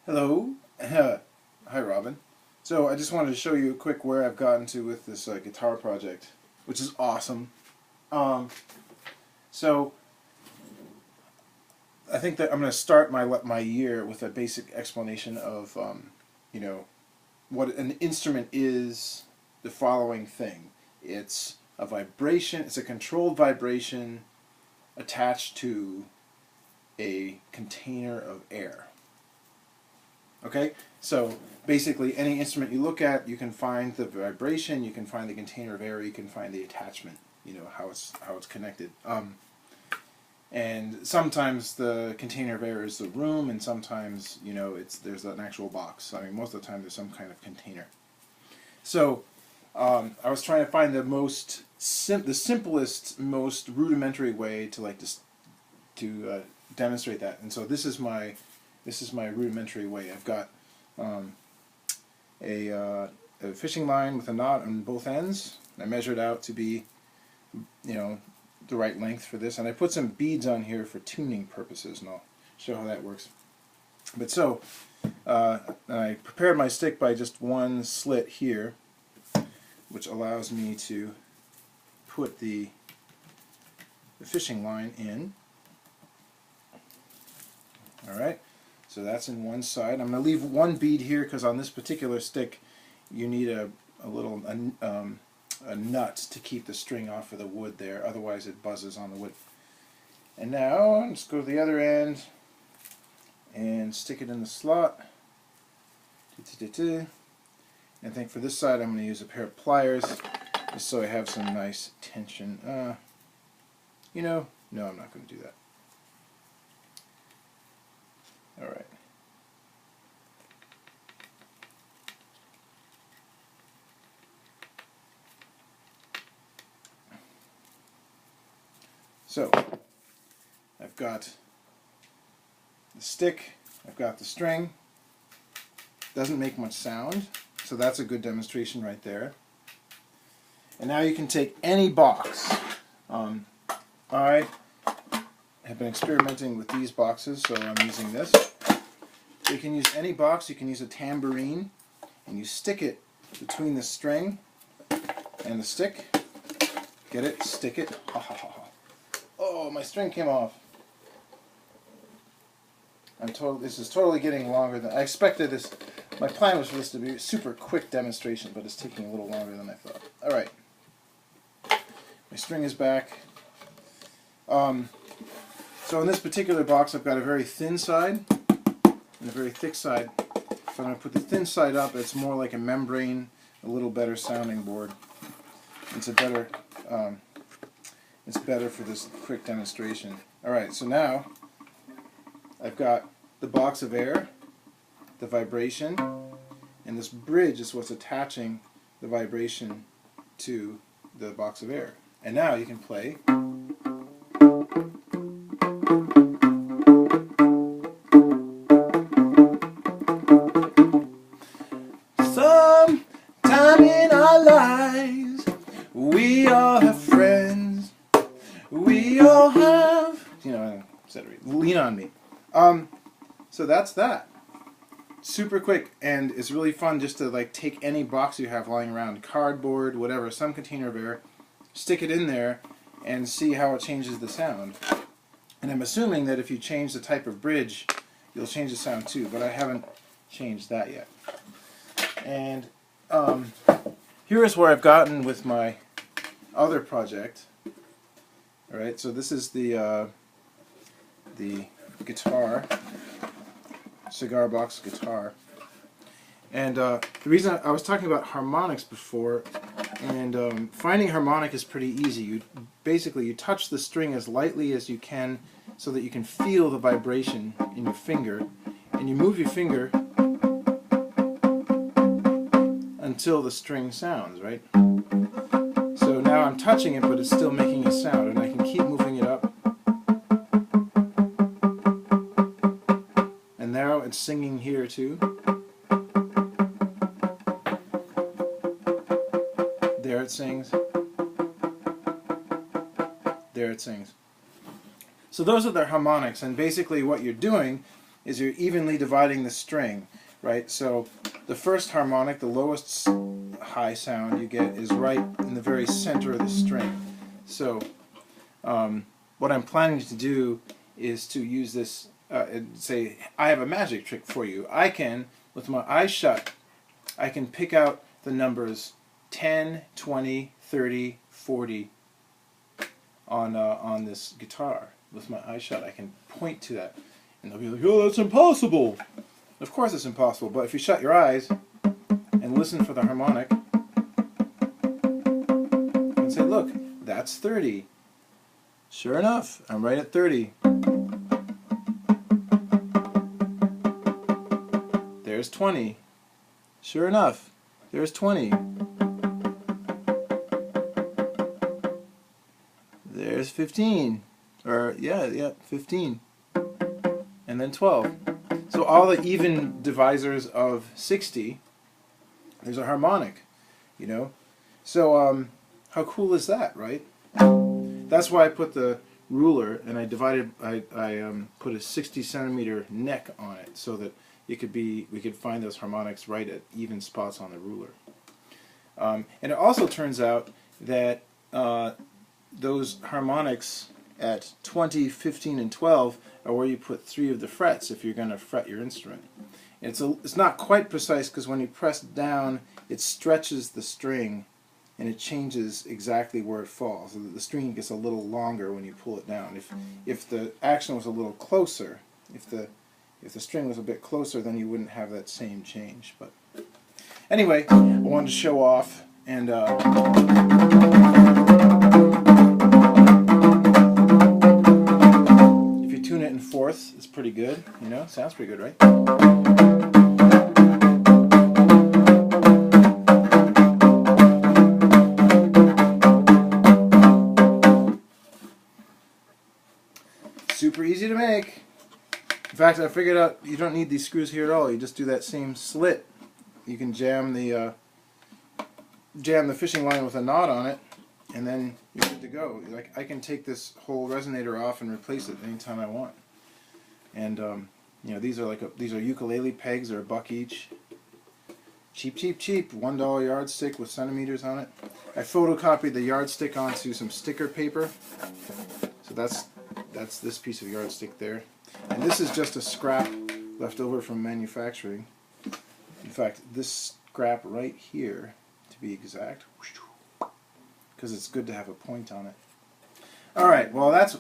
Hello. Hi, Robin. So I just wanted to show you quick where I've gotten to with this guitar project, which is awesome. Um, so I think that I'm going to start my year with a basic explanation of you know what an instrument is. The following thing: it's a vibration. It's a controlled vibration attached to a container of air. Okay, so basically any instrument you look at, you can find the vibration, you can find the container of air, you can find the attachment, how it's connected. And sometimes the container of air is the room, and sometimes there's an actual box. I mean, most of the time there's some kind of container. So I was trying to find the simplest, most rudimentary way to demonstrate that, and so this is my rudimentary way. I've got a fishing line with a knot on both ends. I measured out to be, the right length for this, and I put some beads on here for tuning purposes, and I'll show how that works. But so, I prepared my stick by just one slit here, which allows me to put the fishing line in. Alright, so that's in one side. I'm going to leave one bead here because on this particular stick you need a nut to keep the string off of the wood there, otherwise it buzzes on the wood. And now let's go to the other end and stick it in the slot. And I think for this side I'm going to use a pair of pliers just so I have some nice tension. No, I'm not going to do that. Alright. So, I've got the stick, I've got the string. Doesn't make much sound, so that's a good demonstration right there. And now you can take any box. I have been experimenting with these boxes, so I'm using this. So you can use any box. You can use a tambourine, and you stick it between the string and the stick. Get it? Stick it. Ha ha ha ha. Oh, my string came off. This is totally getting longer than I expected. My plan was for this to be a super quick demonstration, but it's taking a little longer than I thought. All right. My string is back. So in this particular box, I've got a very thin side and a very thick side. So I'm going to put the thin side up. It's more like a membrane, a little better sounding board. It's better for this quick demonstration. All right, so now I've got the box of air, the vibration, and this bridge is what's attaching the vibration to the box of air. And now you can play. Sometime in our lives, we all have friends. We all have, lean on me. So that's that. Super quick, and it's really fun just to take any box you have lying around, cardboard, whatever, some container of air, stick it in there, and see how it changes the sound. And I'm assuming that if you change the type of bridge, you'll change the sound too, but I haven't changed that yet. And here is where I've gotten with my other project. All right, so this is the guitar, cigar box guitar. And the reason I was talking about harmonics before, and finding harmonic is pretty easy. You touch the string as lightly as you can so that you can feel the vibration in your finger, and you move your finger until the string sounds, right? So now I'm touching it, but it's still making a sound, and I can keep moving it up. And now it's singing here too. There it sings. There it sings. So those are the harmonics, and basically what you're doing is you're evenly dividing the string, right? So the first harmonic, the lowest high sound you get, is right in the very center of the string. So what I'm planning to do is to use this and say, I have a magic trick for you. I can, with my eyes shut, I can pick out the numbers 10, 20, 30, 40 on this guitar. With my eyes shut, I can point to that. And they'll be like, oh, that's impossible. Of course it's impossible, but if you shut your eyes and listen for the harmonic, you can say, look, that's 30. Sure enough, I'm right at 30. There's 20. Sure enough, there's 20. There's 15. Or, yeah, 15. And then 12. So all the even divisors of 60, there's a harmonic, you know? So, how cool is that, right? That's why I put the ruler and I put a 60 centimeter neck on it so that we could find those harmonics right at even spots on the ruler. And it also turns out that those harmonics at 20, 15, and 12 are where you put 3 of the frets if you're going to fret your instrument. It's not quite precise because when you press down, it stretches the string and it changes exactly where it falls. So the string gets a little longer when you pull it down. If the action was a little closer, if the string was a bit closer, then you wouldn't have that same change. But anyway, I wanted to show off, and if you tune it in fourths, it's pretty good. You know, sounds pretty good, right? Super easy to make. In fact, I figured out you don't need these screws here at all. You just do that same slit. You can jam the fishing line with a knot on it, and then you're good to go. Like, I can take this whole resonator off and replace it anytime I want. And you know, these are ukulele pegs. They're $1 each. Cheap, cheap, cheap. $1 yardstick with centimeters on it. I photocopied the yardstick onto some sticker paper. So that's this piece of yardstick there. And this is just a scrap left over from manufacturing. In fact, this scrap right here, to be exact, because it's good to have a point on it. Alright, well that's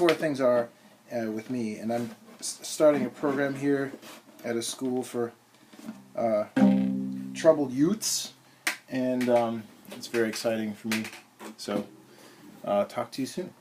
where things are with me. And I'm starting a program here at a school for troubled youths. And it's very exciting for me. So, talk to you soon.